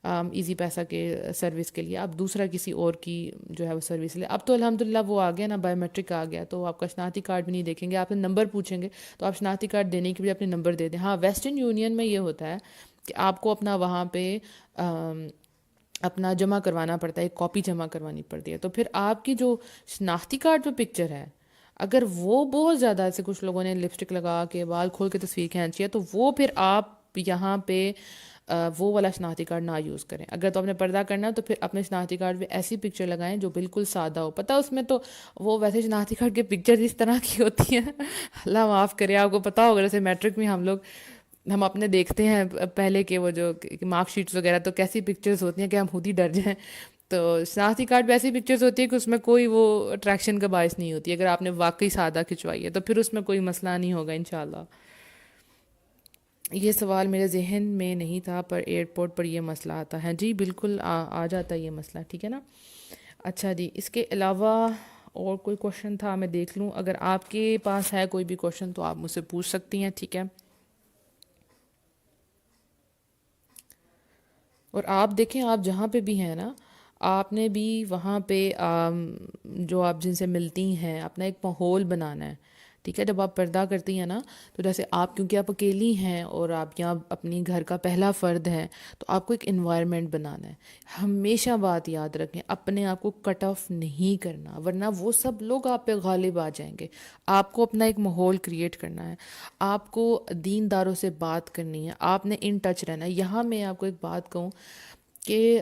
ایزی پیسہ کے سروس کے لیے. آپ دوسرا کسی اور کی جو ہے وہ سروس لیں. اب تو الحمدللہ وہ آ گیا نا، بایو میٹرک آ گیا، تو آپ کا شناختی کارڈ بھی نہیں دیکھیں گے، آپ نے نمبر پوچھیں گے تو آپ شناختی کارڈ دینے کے بھی اپنے نمبر دے دیں. ہاں ویسٹرن یونین میں یہ ہوتا ہے کہ آپ کو اپنا وہاں پہ اپنا جمع کروانا پڑتا ہے، ایک کاپی جمع کروانی پڑتی ہے. تو پھر آپ کی جو شناختی کارڈ پہ پکچر ہے، اگر وہ بہت زیادہ، ایسے کچھ لوگوں نے لپسٹک لگا کے بال کھول کے تصویر کھینچی ہے، تو وہ پھر آپ یہاں پہ وہ والا شناختی کارڈ نہ یوز کریں. اگر تو آپ نے پردہ کرنا ہے تو پھر اپنے شناختی کارڈ پہ ایسی پکچر لگائیں جو بالکل سادہ ہو. پتہ اس میں تو وہ ویسے شناختی کارڈ کی پکچر اس طرح کی ہوتی ہیں، اللہ معاف کرے، آپ کو پتہ ہوگا جیسے میٹرک میں ہم اپنے دیکھتے ہیں پہلے کے وہ جو مارک شیٹس وغیرہ، تو کیسی پکچرز ہوتی ہیں کہ ہم خود ہی ڈر جائیں. تو شناختی کارڈ پہ ایسی پکچرز ہوتی ہے کہ اس میں کوئی وہ اٹریکشن کا باعث نہیں ہوتی. اگر آپ نے واقعی سادہ کھنچوائی ہے تو پھر اس میں کوئی مسئلہ نہیں ہوگا انشاءاللہ. یہ سوال میرے ذہن میں نہیں تھا پر ایئرپورٹ پر یہ مسئلہ آتا ہے. جی بالکل آ جاتا ہے یہ مسئلہ, ٹھیک ہے نا. اچھا جی, اس کے علاوہ اور کوئی کوشچن تھا میں دیکھ لوں, اگر آپ کے پاس ہے کوئی بھی کوشچن تو آپ مجھ سے پوچھ سکتی ہیں, ٹھیک ہے. اور آپ دیکھیں آپ جہاں پہ بھی ہیں نا, آپ نے بھی وہاں پہ جو آپ جن سے ملتی ہیں اپنا ایک ماحول بنانا ہے, ٹھیک ہے. جب آپ پردہ کرتی ہیں نا, تو جیسے آپ کیونکہ آپ اکیلی ہیں اور آپ یہاں اپنی گھر کا پہلا فرد ہیں, تو آپ کو ایک انوائرمنٹ بنانا ہے. ہمیشہ بات یاد رکھیں, اپنے آپ کو کٹ آف نہیں کرنا, ورنہ وہ سب لوگ آپ پہ غالب آ جائیں گے. آپ کو اپنا ایک ماحول کریٹ کرنا ہے, آپ کو دینداروں سے بات کرنی ہے, آپ نے ان ٹچ رہنا ہے. یہاں میں آپ کو ایک بات کہوں کہ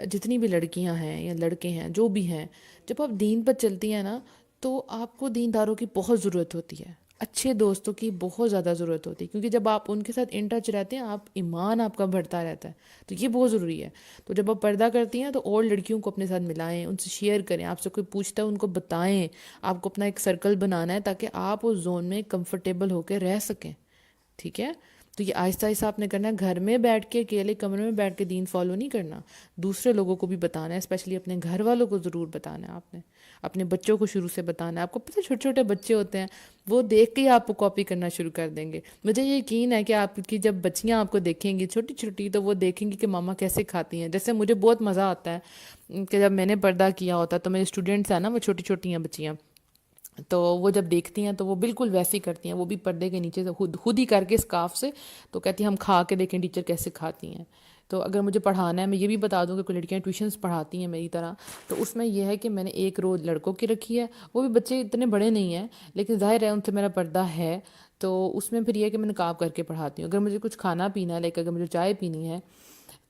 جتنی بھی لڑکیاں ہیں یا لڑکے ہیں جو بھی ہیں, جب آپ دین پر چلتی ہیں نا, تو آپ کو دینداروں کی بہت ضرورت ہوتی ہے, اچھے دوستوں کی بہت زیادہ ضرورت ہوتی ہے, کیونکہ جب آپ ان کے ساتھ ان ٹچ رہتے ہیں آپ ایمان آپ کا بڑھتا رہتا ہے, تو یہ بہت ضروری ہے. تو جب آپ پردہ کرتی ہیں تو اور لڑکیوں کو اپنے ساتھ ملائیں, ان سے شیئر کریں, آپ سے کوئی پوچھتا ہے ان کو بتائیں. آپ کو اپنا ایک سرکل بنانا ہے تاکہ آپ اس زون میں کمفرٹیبل ہو کے رہ سکیں, ٹھیک ہے. تو یہ آہستہ آہستہ آپ نے کرنا ہے, گھر میں بیٹھ کے اکیلے کمرے میں بیٹھ کے دین فالو نہیں کرنا, دوسرے لوگوں کو بھی بتانا ہے, اسپیشلی اپنے گھر والوں کو ضرور بتانا ہے. آپ نے اپنے بچوں کو شروع سے بتانا ہے. آپ کو پتہ ہے چھوٹے چھوٹے بچے ہوتے ہیں, وہ دیکھ کے ہی آپ کو کاپی کرنا شروع کر دیں گے. مجھے یہ یقین ہے کہ آپ کی جب بچیاں آپ کو دیکھیں گی چھوٹی چھوٹی, تو وہ دیکھیں گی کہ ماما کیسے کھاتی ہیں. جیسے مجھے بہت مزہ آتا ہے کہ جب میں نے پردہ کیا ہوتا تو میرے اسٹوڈنٹس ہیں نا, وہ چھوٹی چھوٹی ہیں بچیاں, تو وہ جب دیکھتی ہیں تو وہ بالکل ویسی کرتی ہیں, وہ بھی پردے کے نیچے سے خود ہی کر کے اسکارف سے, تو کہتی ہیں ہم کھا کے دیکھیں ٹیچر کیسے کھاتی ہیں. تو اگر مجھے پڑھانا ہے, میں یہ بھی بتا دوں کہ کوئی لڑکیاں ٹیوشنس پڑھاتی ہیں میری طرح, تو اس میں یہ ہے کہ میں نے ایک رو لڑکوں کی رکھی ہے, وہ بھی بچے اتنے بڑے نہیں ہیں لیکن ظاہر ہے ان سے میرا پردہ ہے, تو اس میں پھر یہ ہے کہ میں نقاب کر کے پڑھاتی ہوں. اگر مجھے کچھ کھانا پینا ہے, لائک اگر مجھے چائے پینی ہے,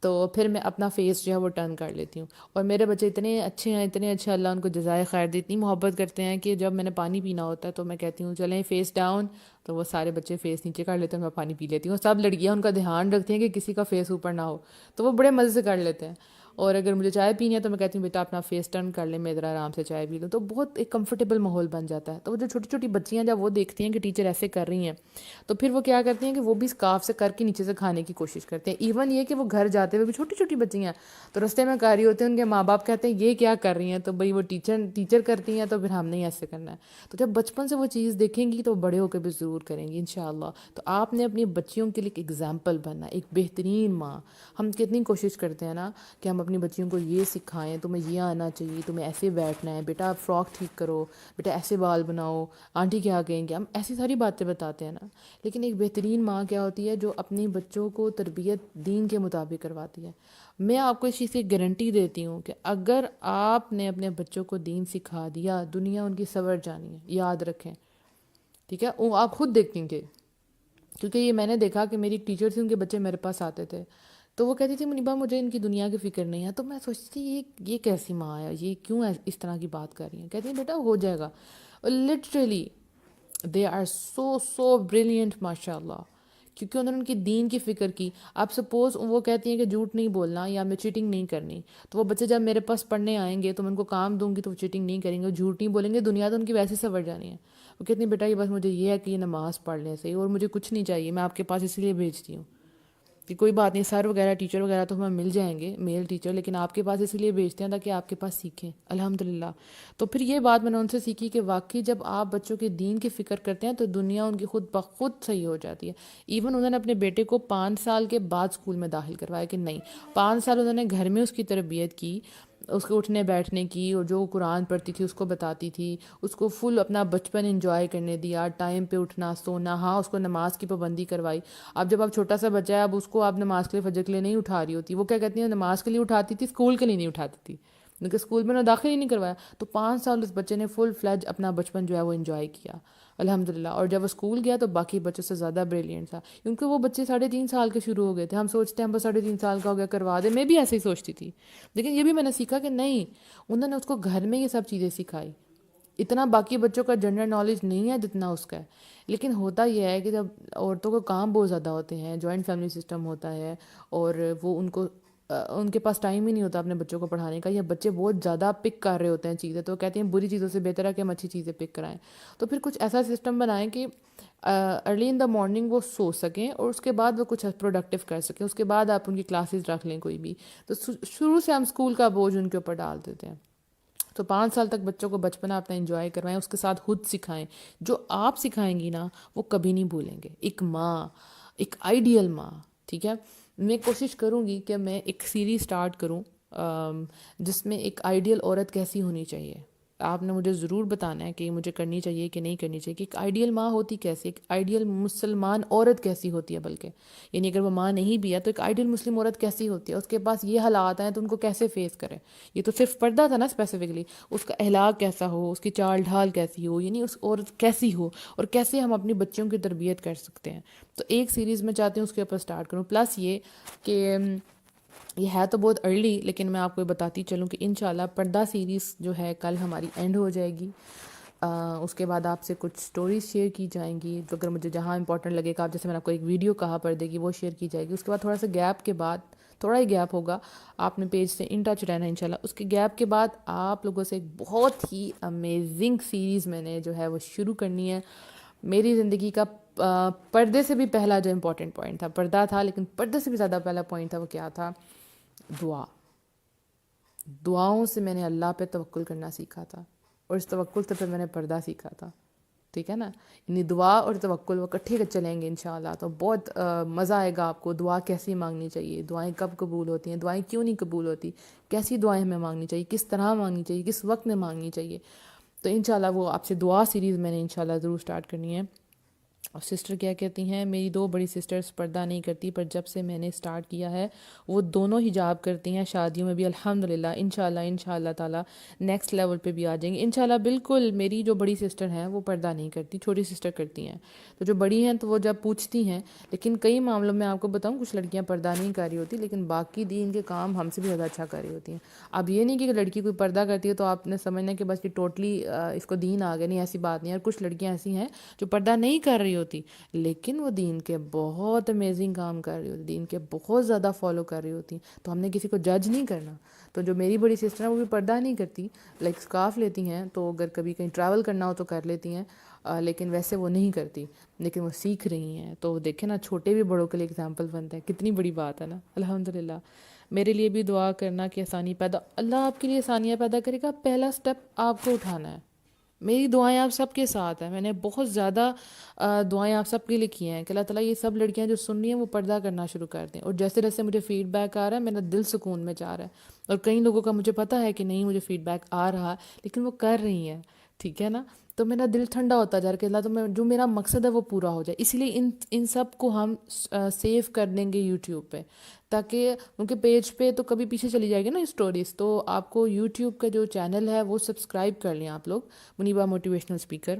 تو پھر میں اپنا فیس جو ہے وہ ٹرن کر لیتی ہوں. اور میرے بچے اتنے اچھے ہیں, اتنے اچھے, اللہ ان کو جزائے خیر دے, اتنی محبت کرتے ہیں کہ جب میں نے پانی پینا ہوتا ہے تو میں کہتی ہوں چلیں فیس ڈاؤن, تو وہ سارے بچے فیس نیچے کر لیتے ہیں, میں پانی پی لیتی ہوں. سب لڑکیاں ان کا دھیان رکھتی ہیں کہ کسی کا فیس اوپر نہ ہو, تو وہ بڑے مزے سے کر لیتے ہیں. اور اگر مجھے چائے پینی ہے تو میں کہتی ہوں بیٹا اپنا فیس ٹرن کر لیں, میں ذرا آرام سے چائے پی لوں, تو بہت ایک کمفرٹیبل ماحول بن جاتا ہے. تو وہ جو چھوٹی چھوٹی بچیاں جب وہ دیکھتی ہیں کہ ٹیچر ایسے کر رہی ہیں, تو پھر وہ کیا کرتی ہیں کہ وہ بھی اسکارف سے کر کے نیچے سے کھانے کی کوشش کرتے ہیں. ایون یہ کہ وہ گھر جاتے ہوئے بھی چھوٹی چھوٹی بچیاں تو رستے میں کر رہی ہوتے ہیں, ان کے ماں باپ کہتے ہیں یہ کیا کر رہی ہیں, تو بھئی وہ ٹیچر کرتی ہیں, تو پھر ہم نہیں ایسے کرنا ہے. تو جب بچپن سے وہ چیز دیکھیں گی تو بڑے ہو کے بھی ضرور کریں گی انشاءاللہ. تو آپ نے اپنی بچیوں کے لیے ایک ایگزامپل بننا, ایک بہترین ماں. ہم کتنی کوشش کرتے ہیں نا کہ ہم اپنی بچیوں کو یہ سکھائیں, تمہیں یہ آنا چاہیے, تمہیں ایسے بیٹھنا ہے, بیٹا فراک ٹھیک کرو, بیٹا ایسے بال بناؤ, آنٹی کیا کہیں گے, ہم ایسی ساری باتیں بتاتے ہیں نا. لیکن ایک بہترین ماں کیا ہوتی ہے, جو اپنی بچوں کو تربیت دین کے مطابق کرواتی ہے. میں آپ کو اس چیز کی گارنٹی دیتی ہوں کہ اگر آپ نے اپنے بچوں کو دین سکھا دیا, دنیا ان کی سنور جانی ہے, یاد رکھیں, ٹھیک ہے. وہ آپ خود دیکھیں گے, کیونکہ یہ میں نے دیکھا کہ میری ایک ٹیچر تھی, ان کے بچے میرے پاس آتے تھے, تو وہ کہتی تھی منیبا مجھے ان کی دنیا کی فکر نہیں ہے. تو میں سوچتی تھی یہ کیسی ماں ہے, یہ کیوں اس طرح کی بات کر رہی ہیں. کہتی ہیں بیٹا ہو جائے گا. Literally they are so brilliant ماشاء اللہ, کیونکہ انہوں نے ان کی دین کی فکر کی. آپ سپوز وہ کہتی ہیں کہ جھوٹ نہیں بولنا یا میں چیٹنگ نہیں کرنی, تو وہ بچے جب میرے پاس پڑھنے آئیں گے تو میں ان کو کام دوں گی تو وہ چیٹنگ نہیں کریں گے, جھوٹ نہیں بولیں گے, دنیا تو ان کی ویسے سنور جانی ہے. وہ کہتی ہیں بیٹا یہ بس مجھے یہ ہے کہ یہ نماز پڑھ لیں صحیح, اور مجھے کچھ نہیں چاہیے, میں آپ کے پاس اس لیے بھیجتی ہوں کہ کوئی بات نہیں, سر وغیرہ ٹیچر وغیرہ تو ہمیں مل جائیں گے, میل ٹیچر, لیکن آپ کے پاس اس لیے بھیجتے ہیں تاکہ آپ کے پاس سیکھیں الحمدللہ. تو پھر یہ بات میں نے ان سے سیکھی کہ واقعی جب آپ بچوں کے دین کی فکر کرتے ہیں تو دنیا ان کی خود بخود صحیح ہو جاتی ہے. ایون انہوں نے اپنے بیٹے کو 5 سال کے بعد اسکول میں داخل کروایا کہ نہیں, 5 سال انہوں نے گھر میں اس کی تربیت کی, اس کے اٹھنے بیٹھنے کی, اور جو قرآن پڑھتی تھی اس کو بتاتی تھی, اس کو فل اپنا بچپن انجوائے کرنے دیا, ٹائم پہ اٹھنا سونا, ہاں اس کو نماز کی پابندی کروائی. اب جب آپ چھوٹا سا بچہ ہے, اب اس کو آپ نماز کے لیے فجر کے لیے نہیں اٹھا رہی ہوتی, وہ کیا کہتی ہیں نماز کے لیے اٹھاتی تھی, اسکول کے لیے نہیں اٹھاتی تھی, کیونکہ اسکول میں نے داخل ہی نہیں کروایا. تو 5 سال اس بچے نے فل فلیج اپنا بچپن جو ہے وہ انجوائے کیا الحمدللہ. اور جب وہ اسکول گیا تو باقی بچوں سے زیادہ بریلینٹ تھا, کیونکہ وہ بچے 3.5 سال کے شروع ہو گئے تھے. ہم سوچتے ہیں ہم بس 3.5 سال کا ہو گیا کروا دیں, میں بھی ایسے ہی سوچتی تھی, لیکن یہ بھی میں نے سیکھا کہ نہیں, انہوں نے اس کو گھر میں یہ سب چیزیں سکھائی. اتنا باقی بچوں کا جنرل نالج نہیں ہے جتنا اس کا ہے, لیکن ہوتا یہ ہے کہ جب عورتوں کو کام بہت زیادہ ہوتے ہیں, جوائنٹ فیملی سسٹم ہوتا ہے, اور وہ ان کے پاس ٹائم ہی نہیں ہوتا اپنے بچوں کو پڑھانے کا, یا بچے بہت زیادہ پک کر رہے ہوتے ہیں چیزیں, تو کہتے ہیں بری چیزوں سے بہتر ہے کہ ہم اچھی چیزیں پک کرائیں. تو پھر کچھ ایسا سسٹم بنائیں کہ ارلی ان دا مارننگ وہ سو سکیں اور اس کے بعد وہ کچھ پروڈکٹیو کر سکیں. اس کے بعد آپ ان کی کلاسز رکھ لیں کوئی بھی. تو شروع سے ہم اسکول کا بوجھ ان کے اوپر ڈال دیتے ہیں. تو 5 سال تک بچوں کو بچپنا اپنا انجوائے کروائیں, اس کے ساتھ خود سکھائیں. جو آپ سکھائیں گی نا وہ کبھی نہیں بھولیں گے. ایک ماں, ایک آئیڈیل ماں, ٹھیک ہے, میں کوشش کروں گی کہ میں ایک سیریز سٹارٹ کروں جس میں ایک آئیڈیل عورت کیسی ہونی چاہیے. آپ نے مجھے ضرور بتانا ہے کہ یہ مجھے کرنی چاہیے کہ نہیں کرنی چاہیے, کہ ایک آئیڈیل ماں ہوتی کیسی, ایک آئیڈیل مسلمان عورت کیسی ہوتی ہے, بلکہ یعنی اگر وہ ماں نہیں بھی ہے تو ایک آئیڈیل مسلم عورت کیسی ہوتی ہے, اس کے پاس یہ حالات ہیں تو ان کو کیسے فیس کرے. یہ تو صرف پردہ تھا نا اسپیسیفکلی, اس کا اخلاق کیسا ہو, اس کی چال ڈھال کیسی ہو, یعنی اس عورت کیسی ہو اور کیسے ہم اپنی بچوں کی تربیت کر سکتے ہیں. تو ایک سیریز میں چاہتی ہوں اس کے اوپر سٹارٹ کروں. پلس یہ کہ یہ ہے تو بہت ارلی, لیکن میں آپ کو بتاتی چلوں کہ انشاءاللہ پردہ سیریز جو ہے کل ہماری اینڈ ہو جائے گی. اس کے بعد آپ سے کچھ سٹوریز شیئر کی جائیں گی, تو اگر مجھے جہاں امپورٹنٹ لگے گا, جیسے میں نے آپ کو ایک ویڈیو کہا پردے کی, وہ شیئر کی جائے گی. اس کے بعد تھوڑا سا گیپ کے بعد, تھوڑا ہی گیپ ہوگا, آپ نے پیج سے ان ٹچ رہنا انشاءاللہ. اس کے گیپ کے بعد آپ لوگوں سے ایک بہت ہی امیزنگ سیریز میں نے جو ہے وہ شروع کرنی ہے. میری زندگی کا پردے سے بھی پہلا جو امپورٹنٹ پوائنٹ تھا, پردہ تھا لیکن پردے سے بھی زیادہ پہلا پوائنٹ تھا, وہ کیا تھا؟ دعا. دعاؤں سے میں نے اللہ پہ توکل کرنا سیکھا تھا, اور اس توکل سے پھر میں نے پردہ سیکھا تھا. ٹھیک ہے نا, یعنی دعا اور توکل وہ اکٹھے چلیں گے انشاءاللہ, تو بہت مزہ آئے گا آپ کو. دعا کیسی مانگنی چاہیے, دعائیں کب قبول ہوتی ہیں, دعائیں کیوں نہیں قبول ہوتی, کیسی دعائیں ہمیں مانگنی چاہیے, کس طرح مانگنی چاہیے, کس وقت میں مانگنی چاہیے. تو انشاءاللہ وہ آپ سے دعا سیریز میں نے انشاءاللہ ضرور سٹارٹ کرنی ہے. اور سسٹر کیا کہتی ہیں, میری 2 بڑی سسٹرز پردہ نہیں کرتی, پر جب سے میں نے سٹارٹ کیا ہے وہ دونوں حجاب کرتی ہیں, شادیوں میں بھی الحمدللہ. انشاءاللہ تعالی نیکسٹ لیول پہ بھی آ جائیں گے انشاءاللہ. بالکل میری جو بڑی سسٹر ہیں وہ پردہ نہیں کرتی, چھوٹی سسٹر کرتی ہیں. تو جو بڑی ہیں تو وہ جب پوچھتی ہیں, لیکن کئی معاملوں میں آپ کو بتاؤں کچھ لڑکیاں پردہ نہیں کر رہی ہوتی, لیکن باقی دین کے کام ہم سے بھی زیادہ اچھا کر رہی ہوتی ہیں. اب یہ نہیں کہ لڑکی کوئی پردہ کرتی ہے تو آپ نے سمجھنا کہ بس یہ ٹوٹلی اس کو دین آ گیا, نہیں, ایسی بات نہیں. اور کچھ لڑکیاں ایسی ہیں جو پردہ نہیں کر رہی ہوتی لیکن وہ دین کے بہت امیزنگ کام کر رہی ہوتی, دین کے بہت زیادہ فالو کر رہی ہوتی. تو ہم نے کسی کو جج نہیں کرنا. تو جو میری بڑی سسٹر ہیں وہ بھی پردہ نہیں کرتی, لائک اسکارف لیتی ہیں, تو اگر کبھی کہیں ٹریول کرنا ہو تو کر لیتی ہیں, لیکن ویسے وہ نہیں کرتی, لیکن وہ سیکھ رہی ہیں. تو دیکھیں نا, چھوٹے بھی بڑوں کے لیے اگزامپل بنتے ہیں, کتنی بڑی بات ہے نا, الحمدللہ. میرے لیے بھی دعا کرنا کہ آسانی پیدا, اللہ آپ کے لیے آسانیاں پیدا کرے گا. پہلا سٹیپ آپ کو اٹھانا ہے. میری دعائیں آپ سب کے ساتھ ہیں, میں نے بہت زیادہ دعائیں آپ سب کے لیے کی ہیں کہ اللہ تعالیٰ یہ سب لڑکیاں جو سن رہی ہیں وہ پردہ کرنا شروع کر دیں. اور جیسے جیسے مجھے فیڈ بیک آ رہا ہے میرا دل سکون میں جا رہا ہے, اور کئی لوگوں کا مجھے پتہ ہے کہ نہیں مجھے فیڈ بیک آ رہا لیکن وہ کر رہی ہیں, ٹھیک ہے نا. تو میرا دل ٹھنڈا ہوتا جا رہا ہے کہ اللہ تو میں جو میرا مقصد ہے وہ پورا ہو جائے. اسی لیے ان سب کو ہم سیو کر دیں گے یوٹیوب پہ, تاکہ ان کے پیج پہ تو کبھی پیچھے چلی جائے گی نا اسٹوریز. تو آپ کو یوٹیوب کا جو چینل ہے وہ سبسکرائب کر لیں آپ لوگ, منیبا موٹیویشنل اسپیکر.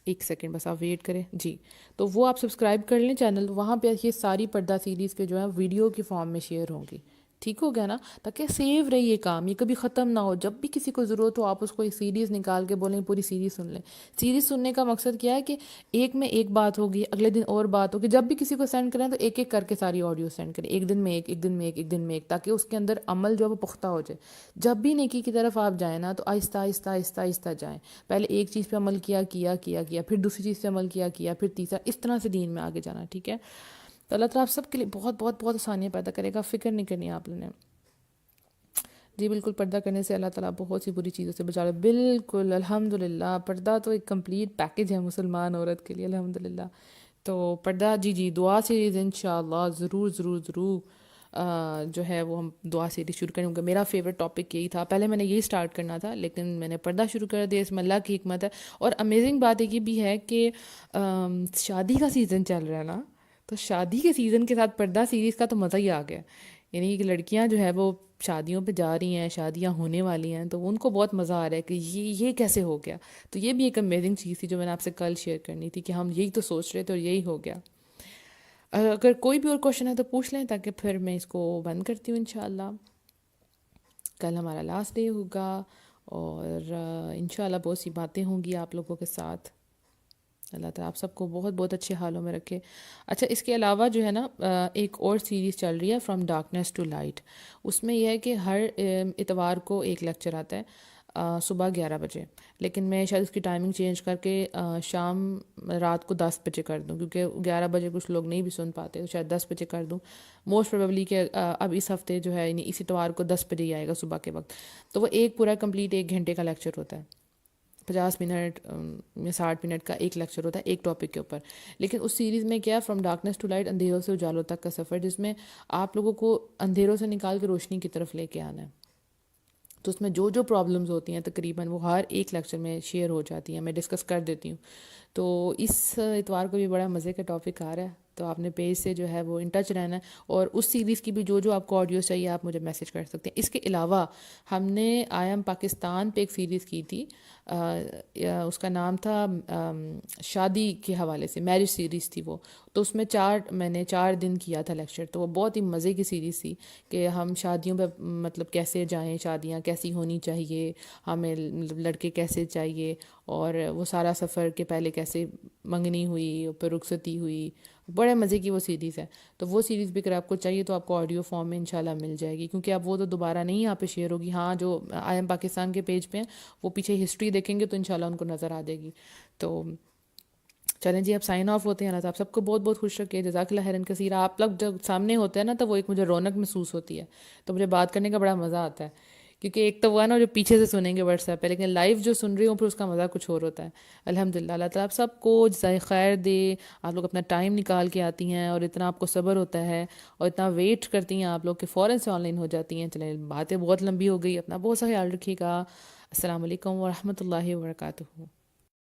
ایک سیکنڈ بس آپ ویٹ کریں جی. تو وہ آپ سبسکرائب کر لیں چینل, وہاں پہ یہ ساری پردہ سیریز کے جو ہے ویڈیو کی فارم میں شیئر ہوں گی. ٹھیک ہو گیا نا, تاکہ سیو رہی یہ کام, یہ کبھی ختم نہ ہو. جب بھی کسی کو ضرورت ہو آپ اس کو ایک سیریز نکال کے بولیں پوری سیریز سن لیں. سیریز سننے کا مقصد کیا ہے کہ ایک میں ایک بات ہوگی, اگلے دن اور بات ہوگی. جب بھی کسی کو سینڈ کریں تو ایک ایک کر کے ساری آڈیو سینڈ کریں, ایک دن میں ایک, ایک دن میں ایک, ایک دن میں ایک, تاکہ اس کے اندر عمل جو ہے وہ پختہ ہو جائے. جب بھی نیکی کی طرف آپ جائیں نا تو آہستہ آہستہ آہستہ آہستہ جائیں. پہلے ایک چیز پہ عمل کیا, پھر دوسری چیز پہ عمل کیا, پھر تیسرا, اس طرح سے دین میں آگے جانا. ٹھیک ہے, تو اللہ تعالیٰ آپ سب کے لیے بہت بہت بہت آسانیاں پیدا کرے گا, فکر نہیں کرنی آپ نے. جی بالکل, پردہ کرنے سے اللہ تعالیٰ بہت سی بری چیزوں سے بچا رہا ہے. بالکل الحمدللہ, پردہ تو ایک کمپلیٹ پیکیج ہے مسلمان عورت کے لیے, الحمدللہ. تو پردہ جی دعا سیریز انشاءاللہ ضرور ضرور ضرور جو ہے وہ ہم دعا سیریز شروع کریں گے. میرا فیوریٹ ٹاپک یہی تھا, پہلے میں نے یہی سٹارٹ کرنا تھا لیکن میں نے پردہ شروع کر دیا, اس میں اللہ کی حکمت ہے. اور امیزنگ بات یہ بھی ہے کہ شادی کا سیزن چل رہا ہے نا, تو شادی کے سیزن کے ساتھ پردہ سیریز کا تو مزہ ہی آ گیا. یعنی کہ لڑکیاں جو ہے وہ شادیوں پہ جا رہی ہیں, شادیاں ہونے والی ہیں, تو ان کو بہت مزہ آ رہا ہے کہ یہ کیسے ہو گیا. تو یہ بھی ایک امیزنگ چیز تھی جو میں نے آپ سے کل شیئر کرنی تھی, کہ ہم یہی تو سوچ رہے تھے اور یہی ہو گیا. اگر کوئی بھی اور کوشچن ہے تو پوچھ لیں, تاکہ پھر میں اس کو بند کرتی ہوں. انشاءاللہ کل ہمارا لاسٹ ڈے ہوگا, اور انشاءاللہ بہت سی باتیں ہوں گی آپ لوگوں کے ساتھ. اللہ تعالیٰ آپ سب کو بہت بہت اچھے حالوں میں رکھے. اچھا, اس کے علاوہ جو ہے نا ایک اور سیریز چل رہی ہے, فرام ڈارکنیس ٹو لائٹ. اس میں یہ ہے کہ ہر اتوار کو ایک لیکچر آتا ہے. صبح 11 بجے، لیکن میں شاید اس کی ٹائمنگ چینج کر کے شام رات کو 10 بجے کر دوں، کیونکہ 11 بجے کچھ لوگ نہیں بھی سن پاتے، تو شاید 10 بجے کر دوں موسٹ پروبیبلی کہ اب اس ہفتے جو ہے یعنی اسی اتوار کو 10 بجے ہی آئے گا صبح کے وقت۔ تو وہ ایک پورا کمپلیٹ 1 گھنٹے کا لیکچر ہوتا ہے، 50 منٹ یا 60 منٹ کا ایک لیکچر ہوتا ہے ایک ٹاپک کے اوپر۔ لیکن اس سیریز میں کیا، فرام ڈارکنیس ٹو لائٹ، اندھیروں سے اجالوں تک کا سفر، جس میں آپ لوگوں کو اندھیروں سے نکال کے روشنی کی طرف لے کے آنا ہے۔ تو اس میں جو جو پرابلمز ہوتی ہیں تقریباً وہ ہر ایک لیکچر میں شیئر ہو جاتی ہیں، میں ڈسکس کر دیتی ہوں۔ تو اس اتوار کو بھی بڑا مزے کا ٹاپک آ رہا ہے، تو آپ نے پیج سے جو ہے وہ ان ٹچ رہنا ہے، اور اس سیریز کی بھی جو جو آپ کو آڈیوز چاہیے آپ مجھے میسج کر سکتے ہیں۔ اس کے علاوہ ہم نے آئی ایم پاکستان پہ ایک سیریز کی تھی، اس کا نام تھا شادی کے حوالے سے، میرج سیریز تھی وہ۔ تو اس میں میں نے 4 دن کیا تھا لیکچر، تو وہ بہت ہی مزے کی سیریز تھی کہ ہم شادیوں پہ مطلب کیسے جائیں، شادیاں کیسی ہونی چاہیے، ہمیں لڑکے کیسے چاہیے، اور وہ سارا سفر کے پہلے کیسے منگنی ہوئی، پھر رخصتی ہوئی، بڑے مزے کی وہ سیریز ہے۔ تو وہ سیریز بھی اگر آپ کو چاہیے تو آپ کو آڈیو فارم میں انشاءاللہ مل جائے گی، کیونکہ اب وہ تو دوبارہ نہیں یہاں پہ شیئر ہوگی۔ ہاں جو آئی ایم پاکستان کے پیج پہ ہیں وہ پیچھے ہسٹری دیکھیں گے تو انشاءاللہ ان کو نظر آ جائے گی۔ تو چلیں جی اب سائن آف ہوتے ہیں۔ اللہ آپ سب کو بہت بہت خوش رکھے، جزاک اللہ خیرن کثیرہ۔ آپ لوگ جب سامنے ہوتے ہیں نا تو وہ ایک مجھے رونق محسوس ہوتی ہے، تو مجھے بات کرنے کا بڑا مزہ آتا ہے، کیونکہ ایک تو وہ ہے نا جو پیچھے سے سنیں گے واٹس ایپ پہ، لیکن لائیو جو سن رہی ہوں پھر اس کا مزہ کچھ اور ہوتا ہے۔ الحمدللہ، اللہ تعالیٰ آپ سب کو جزائے خیر دے۔ آپ لوگ اپنا ٹائم نکال کے آتی ہیں، اور اتنا آپ کو صبر ہوتا ہے، اور اتنا ویٹ کرتی ہیں آپ لوگ کہ فوراً سے آن لائن ہو جاتی ہیں۔ چلیں باتیں بہت لمبی ہو گئی، اپنا بہت سا خیال رکھیے گا۔ السلام علیکم ورحمۃ اللہ وبرکاتہ۔